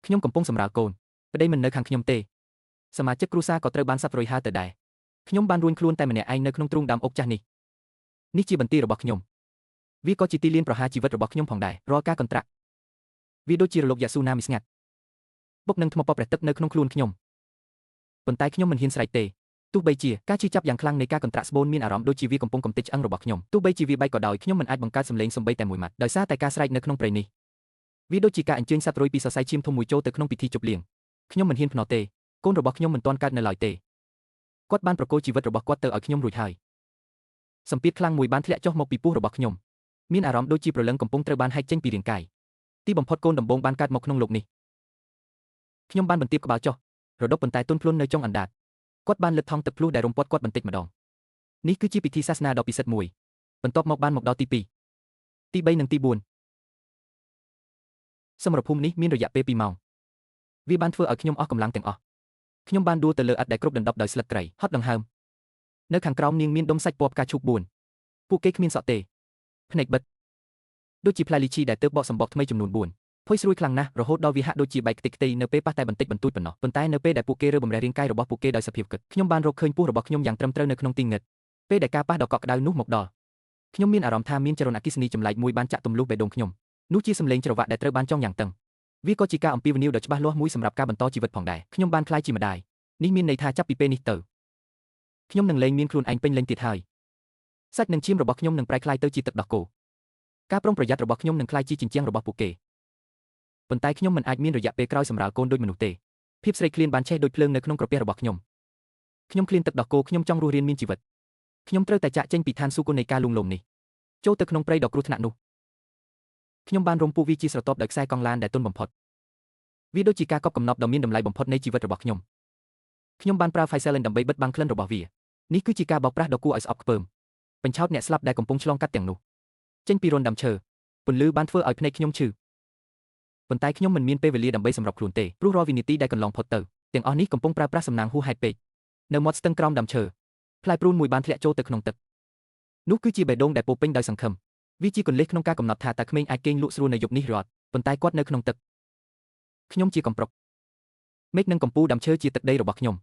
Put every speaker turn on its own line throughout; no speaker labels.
ខ្ញុំកំពុងសម្រាលកូនប្តីមិននៅខាងខ្ញុំទេសមាជិកគ្រួសារក៏ត្រូវបានសັບរុយហើរទៅដែរខ្ញុំបានរួញខ្លួនតែម្នាក់ឯងនៅក្នុងទ្រូងដើមអុកចាស់នេះជាបន្ទាយរបស់ខ្ញុំវាក៏ជាទីលានប្រហារជីវិតរបស់ខ្ញុំផងដែររាល់ការកន្ត្រាក់វាដូចជារលកយ៉ាស៊ូណាមីស្ងាត់បុកនឹងថ្មពព្រះទឹកនៅក្នុងខ្លួនខ្ញុំប៉ុន្តែខ្ញុំមិនហ៊ានស្រែកទេទោះបីជាការជឿចាប់យ៉ាងខ្លាំងនៃការកន្ត្រាក់ស្បូនមានអារម្មណ៍ដូចជាវាកំពុងកំទេចឆ្អឹងរបស់ខ្ញុំទោះបីជាវាបែកក៏ដោយខ្ញុំមិនអាចបង្កើតសំឡេងសំបីតែមួយម៉ាត់ដោយសារតែការស្រែកនៅក្នុងព្រៃនេះវាដូចជាការអញ្ជើញសត្វរុយពីសរសៃឈាមធំមួយចូលទៅក្នុងពិធីជប់លៀងខ្ញុំមិនហ៊ានភ្នាល់ទេកូនរបស់ខ្ញុំមិនទាន់កើតនៅឡើយទេគាត់បានប្រគល់ជីវិតរបស់គាត់ទៅឲ្យខ្ញុំរួចហើយសម្ពាធខ្លាំងមួយបានធ្លាក់ចុះមកពីពោះរបស់ខ្ញុំមានអារម្មណ៍ដូចជាព្រលឹងកំពុងត្រូវបានហែកចេញពីរាងកាយទីបំផុតកូនដំបងបានកើតមកក្នុងโลกនេះខ្ញុំបានបន្ទាបក្បាលចុះរដប់ប៉ុន្តែទន់ភ្លន់នៅចុងអណ្ដាតគាត់បានលិតថង់ទឹកភ្លុះដែលរំពាត់គាត់បន្តិចម្ដងនេះគឺជាពិធីសាសនាដ៏ពិសិដ្ឋមួយបន្ទាប់មកបានមកដល់ទី2ទី3និងទី4សមរភូមិនេះមានរយៈពេល2ម៉ោងវាបានធ្វើឲ្យខ្ញុំអស់កម្លាំងទាំងអស់ខ្ញុំបានដួលទៅលើឥដ្ឋដែលគ្រប់ដណ្ដប់ដោយស្លឹកគ្រៃហត់ដង្ហើមនៅខាងក្រោមនាងមានដុំសាច់ពណ៌ផ្កាឈូក4ពួកគេគ្មានសក់ទេភ្នែកបិទដូចជាផ្លែលីឈីដែលទើបបកសម្បកថ្មីចំនួន4ភុយស្រួយខ្លាំងណាស់រហូតដល់វាហាក់ដូចជាបែកខ្ទេចខ្ទីនៅពេលប៉ះតែបន្តិចបន្តួចប៉ុណ្ណោះប៉ុន្តែនៅពេលដែលពួកគេរើបំរះរាងកាយរបស់ពួកគេដោយសភាពគិតខ្ញុំបានរកឃើញពោះរបស់ខ្ញុំយ៉ាងត្រឹមត្រូវនៅក្នុងទីងឹតពេលដែលការប៉ះដ៏កក់ក្ដៅនោះមកដល់ខ្ញុំមានអារម្មណ៍ថាមានចរន្តអគ្គិសនីចម្លែកមួយបានចាក់ទម្លុះបេះដូងខ្ញុំនោះជាសម្លេងច្រវាក់ដែលត្រូវបានចងយ៉ាងតឹងវាក៏ជាការអំពាវនាវដ៏ច្បាស់លាស់មួយសម្រាប់ការបន្តជីវិតផងដែរខ្ញុំបានក្លាយជាម្ដាយនេះមានន័យថាចាប់ពីពេលនេះទៅខ្ញុំនឹងលែងមានខ្លួនឯងពេញលេញទៀតហើយសាច់និងឈាមរបស់ខ្ញុំនឹងប្រែក្លាយទៅជាទឹកដោះគោការប្រុងប្រយ័ត្នរបស់ខ្ញុំនឹងក្លាយជាជញ្ជាំងរបស់ពួកគេប៉ុន្តែខ្ញុំមិនអាចមានរយៈពេលក្រោយសម្រាលកូនដូចមនុស្សទេភាពស្រេកឃ្លានបានឆេះដូចភ្លើងនៅក្នុងក្រពះរបស់ខ្ញុំឃ្លានទឹកដោះគោខ្ញុំចង់រស់រានមានជីវិតខ្ញុំត្រូវតែចាកចេញពីឋានសួគ៌នៃការលួងលោមនេះចូលទៅក្នុងព្រៃដ៏គ្រោះថ្នាក់នោះខ្ញុំបានរំពូវាជាស្រទាប់ដោយខ្សែកង់ឡានដែលទន់បំផុតវាដូចជាការកប់កំណប់ដ៏មានតម្លៃបំផុតនៃជីវិតរបស់ខ្ញុំបានប្រើ Phycelen ដើម្បីបិទបាំងក្លិនរបស់វានេះគឺជាការបោកប្រាស់ដ៏គួរឲ្យស្អប់ខ្ពើមបញ្ឆោតអ្នកស្លាប់ដែលកំពុងឆ្លងកាត់ទាំងនោះចេញពីរន្ធដាំឈើពន្លឺបានធ្វើឲ្យភ្នែកខ្ញុំឈឺប៉ុន្តែខ្ញុំមិនមានពេលវេលាដើម្បីសម្របខ្លួនទេព្រោះរាល់វិនាទីដែលកន្លងផុតទៅទាំងអស់នេះកំពុងប្រើប្រាស់សំណាងហួសហេតុពេកនៅមាត់ស្ទឹងក្រោមដើមឈើផ្លែព្រូនមួយបានធ្លាក់ចូលទៅក្នុងទឹកនោះគឺជាបេះដូងដែលពោពេញដោយសង្ឃឹមវាជាគន្លឹះក្នុងការកំណត់ថាតើក្មេងអាចគេងលក់ស្រួលនៅយប់នេះឬអត់ប៉ុន្តែគាត់នៅក្នុងទឹកខ្ញុំជាកំប្រុកមេឃនិងកំពូលដើមឈើជាទឹកដីរបស់ខ្ញុំ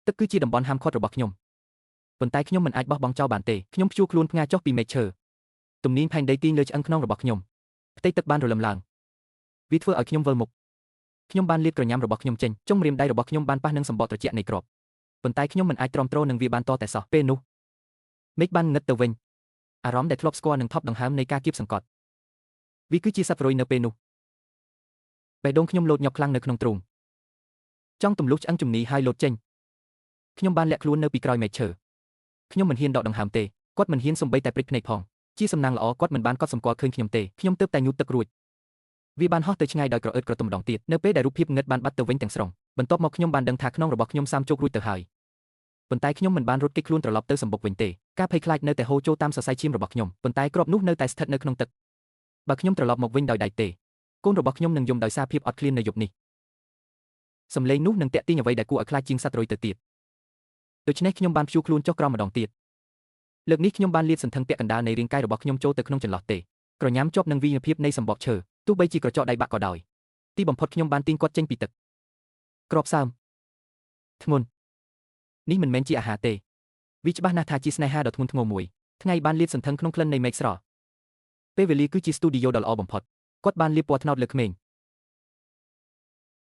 ទឹកគឺជាតំបន់ហាមឃាត់របស់ខ្ញុំប៉ុន្តែខ្ញុំមិនអាចបោះបង់ចោលបានទេខ្ញុំព្យួរខ្លួនផ្ងាចុះពីមែកឈើទំនាញផែនដីទាញលើឆ្អឹងខ្នងរបស់ខ្ញុំផ្ទៃទឹកបានរលឹមឡើងវាធ្វើឲ្យខ្ញុំវិលមុខខ្ញុំបានលាតក្រញាំរបស់ខ្ញុំចេញចុងម្រាមដៃរបស់ខ្ញុំបានប៉ះនឹងសម្បកត្រជាក់នៃគ្រាប់ប៉ុន្តែខ្ញុំមិនអាចទ្រាំទ្រនឹងវាបានតតែសោះពេលនោះមេឃបានងឹតទៅវិញអារម្មណ៍ដែលធ្លាប់ស្គាល់នឹងថប់ដង្ហើមនៃការគៀបសង្កត់វាគឺជាសត្វរុយនៅពេលនោះបេះដូងខ្ញុំលោតញាប់ខ្លាំងនៅក្នុងទ្រូងចង់ទម្លុះឆ្អឹងជំនីហើយលោតចេញខ្ញុំបានលាក់ខ្លួននៅពីក្រោយមែកឈើខ្ញុំមិនហ៊ានដកដង្ហើមទេគាត់មិនហ៊ានសំបីតែព្រិចភ្នែកផងជាសំណាងល្អគាត់មិនបានកត់សម្គាល់ឃើញខ្ញុំទេខ្ញុំទើបតែញូតទឹករួចវាបានហោះទៅឆ្ងាយដោយក្រអឺតក្រទុំម្ដងទៀតនៅពេលដែលរូបភាពងឹតបានបាត់ទៅវិញទាំងស្រុងបន្ទាប់មកខ្ញុំបានដឹងថាខ្នងរបស់ខ្ញុំសាមជោគរួចទៅហើយប៉ុន្តែខ្ញុំមិនបានរត់គេចខ្លួនត្រឡប់ទៅសម្បុកវិញទេការភ័យខ្លាចនៅតែហូរចូលតាមសរសៃឈាមរបស់ខ្ញុំប៉ុន្តែគ្រាប់នោះនៅតែស្ថិតនៅក្នុងទឹកបើខ្ញុំត្រឡប់មកវិញដោយដៃទេកូនរបស់ខ្ញុំនឹងយំដោយសារភាពអត់ឃ្លាននៅយប់នេះសំឡេងនោះនឹងតាក់ទាញអ្វីដែលគួរឲ្យខ្លាចជាងសត្វរុយទៅទៀតដូច្នេះខ្ញុំបានព្យួរខ្លួនចុះក្រោមម្ដងទៀតលើកនេះខ្ញុំបានលាតសន្ធឹងពាក់កណ្ដាលនៃរាងកាយរបស់ខ្ញុំចូលទៅក្នុងចន្លោះទេក្រញាំជាប់នឹងវិញ្ញាភាពនៃសម្បកឈើទោះបីជាក្រចកដៃបាក់ក៏ដោយទីបំផុតខ្ញុំបានទាញគាត់ចេញពីទឹកក្របសើមធ្ងន់នេះមិនមែនជាអាហារទេវាច្បាស់ណាស់ថាជាស្នេហាដ៏ធ្ងន់ធ្ងរមួយថ្ងៃបានលាតសន្ធឹងក្នុងក្លិននៃមេឃស្រស់ពេលវេលាគឺជាស្ទូឌីយ៉ូដ៏ល្អបំផុតគាត់បានលាបពណ៌ត្នោតលើក្មេង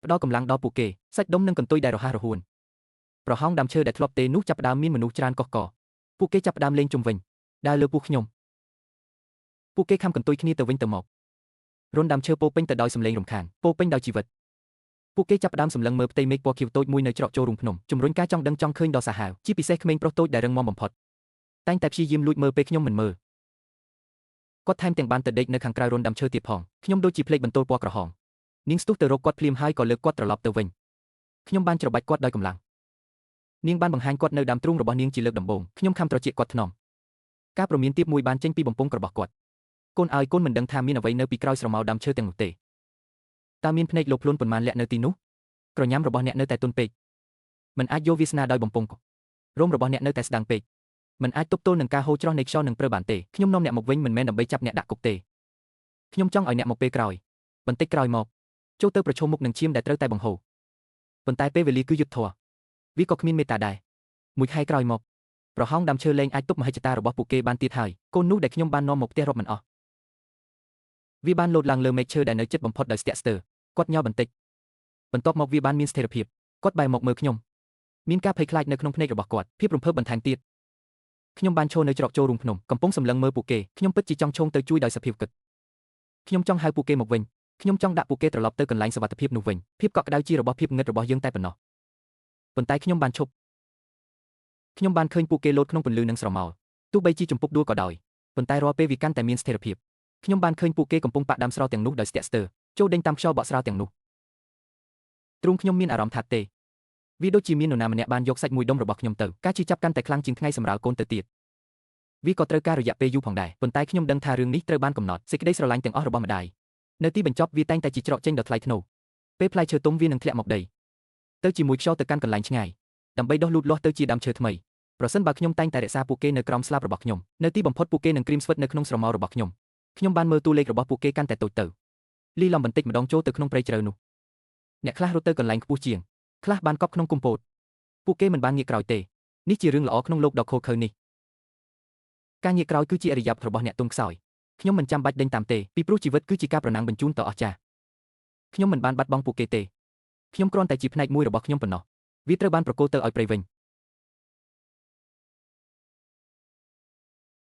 ផ្ដល់កម្លាំងដល់ពួកគេសាច់ដុំនិងកន្ទុយដែលរហ័សរហួនប្រហោងដើមឈើដែលធ្លាប់ទេនោះចាប់ផ្ដើមមានមនុស្សច្រើនកុះកពួកគេចាប់ផ្ដើមលេងជុំវិញដើរលើពោះខ្ញុំពួកគេខំកន្ទុយគ្នាទៅវិញទៅមករន្ធដើមឈើពោពេញទៅដោយសំឡេងរំខានពោពេញដោយជីវិតពួកគេចាប់ផ្ដើមសម្លឹងមើលផ្ទៃមេឃពណ៌ខៀវតូចមួយនៅច្រកចូលរូងភ្នំជំរុញការចង់ដឹងចង់ឃើញដ៏សាហាវជាពិសេសក្មេងប្រុសតូចដែលរឹងមាំបំផុតតែងតែព្យាយាមលួចមើលពេលខ្ញុំមិនមើលគាត់ថែមទាំងបានទៅដេកនៅខាងក្រៅរន្ធដើមឈើទៀតផងខ្ញុំដូចជាភ្លេចបន្ទោលពណ៌ក្រហមនាងស្ទុះទៅរកគាត់ភ្លាមហើយក៏លើកគាត់ត្រឡប់ទៅវិញខ្ញុំបានច្របាច់គាត់ដោយកម្លាំងនាងបានបង្ហាញគាត់នៅដើមទ្រូងរបស់នាងជាលើកដំបូងខ្ញុំខំត្រជាក់គាត់ថ្នមការព្រមានទាបមួយបានចេញពីបំពង់របស់គាត់កូនឲ្យកូនមិនដឹងថាមានអ្វីនៅពីក្រោយស្រមោលដើមឈើទាំងនោះទេតើមានភ្នែកលោភលន់ប៉ុន្មានលាក់នៅទីនោះក្រញាំរបស់អ្នកនៅតែទន់ពេកមិនអាចយកវាសនាដោយបំពង់រោមរបស់អ្នកនៅតែស្ដាងពេកមិនអាចទប់ទល់នឹងការហូរច្រោះនៃខ្យល់នឹងព្រើបានទេខ្ញុំនាំអ្នកមកវិញមិនមែនដើម្បីចាប់អ្នកដាក់គុកទេខ្ញុំចង់ឲ្យអ្នកមកពេលក្រោយបន្តិចក្រោយមក ចូលទៅប្រឈមមុខនឹងឈាមដែលត្រូវតែបង្ហូរប៉ុន្តែពេលវេលាគឺយុទ្ធធម៌វាក៏គ្មានមេត្តាដែរមួយខែក្រោយមកប្រហោងដើមឈើលែងអាចទប់មហិច្ឆតារបស់ពួកគេបានទៀតហើយកូននោះដែលខ្ញុំបាននាំមកផ្ទះរាប់មិនអស់វាបានលោតឡើងលើមែកឈើដែលនៅជិតបំផុតដោយស្ទាក់ស្ទើរគាត់ញ៉ៅបន្តិចបន្ទាប់មកវាបានមានស្ថិរភាពគាត់បែរមកមើលខ្ញុំមានការភ័យខ្លាចនៅក្នុងភ្នែករបស់គាត់ភាពរំភើបបន្ថែមទៀតខ្ញុំបានឈរនៅច្រកចូលរូងភ្នំកំពុងសម្លឹងមើលពួកគេខ្ញុំពិតជាចង់ឈោងទៅជួយដោយសភាពគិតខ្ញុំចង់ហៅពួកគេមកវិញខ្ញុំចង់ដាក់ពួកគេត្រឡប់ទៅកន្លែងសុវត្ថិភាពនោះវិញភាពកក់ក្ដៅជារបស់ភាពងឹតរបស់យើងតែប៉ុណ្ណោះប៉ុន្តែខ្ញុំបានឈប់ខ្ញុំបានឃើញពួកគេលោតក្នុងពន្លឺនិងស្រមោលទោះបីជាចំពុកដួលក៏ដោយប៉ុន្តែរាល់ពេលវាកាន់តែមានស្ថិរភាពខ្ញុំបានឃើញពួកគេកំពុងប៉ាក់ដាំស្រោទាំងនោះដោយស្ទាក់ស្ទើរចូលដេញតាមខ្យល់បក់ស្រាវទាំងនោះទ្រូងខ្ញុំមានអារម្មណ៍ថាទេវាដូចជាមាននរណាម្នាក់បានយកសាច់មួយដុំរបស់ខ្ញុំទៅការជឿចាប់កាន់តែខ្លាំងជាងថ្ងៃសម្រាលកូនទៅទៀតវាក៏ត្រូវការរយៈពេលយូរផងដែរប៉ុន្តែខ្ញុំដឹងថារឿងនេះត្រូវបានកំណត់សេចក្តីស្រឡាញ់ទាំងអស់របស់ម្ដាយនៅទីបញ្ចប់វាតែងតែជាច្រកចេញដ៏ថ្លៃថ្នូរពេលផ្លែឈើទុំវានឹងធ្លាក់មកដីទៅជាមួយខ្យល់ទៅកាន់កន្លែងឆ្ងាយដើម្បីដុះលូតលាស់ទៅជាដើមឈើថ្មីប្រសិនបើខ្ញុំតែងតែរក្សាពួកគេនៅក្រោមស្លាបរបស់ខ្ញុំនៅទីបំផុតពួកគេនឹងក្រៀមស្វិតនៅក្នុងស្រមោលរបស់ខ្ញុំបានមើលតួលេខរបស់ពួកគេកាន់តែតូចទៅលីឡំបន្តិចម្ដងចូលទៅក្នុងព្រៃជ្រៅនោះអ្នកខ្លះរត់ទៅកន្លែងខ្ពស់ជាងខ្លះបានកប់ក្នុងគុម្ពោតពួកគេមិនបានងាកក្រោយទេនេះជារឿងល្អក្នុងលោកដ៏ឃោរឃៅនេះការងាកក្រោយគឺជាអរិយាប័ត្ររបស់អ្នកទុនខ្សោយខ្ញុំមិនចាំបាច់ដេញតាមទេពីព្រោះជីវិតគឺជាការប្រណាំងបញ្ជូនដ៏អស្ចារ្យខ្ញុំមិនបានបាត់បង់ពួកគេទេខ្ញុំគ្រាន់តែជាផ្នែកមួយរបស់ខ្ញុំប៉ុណ្ណោះវាត្រូវបានប្រគល់ទៅឲ្យព្រៃវិញ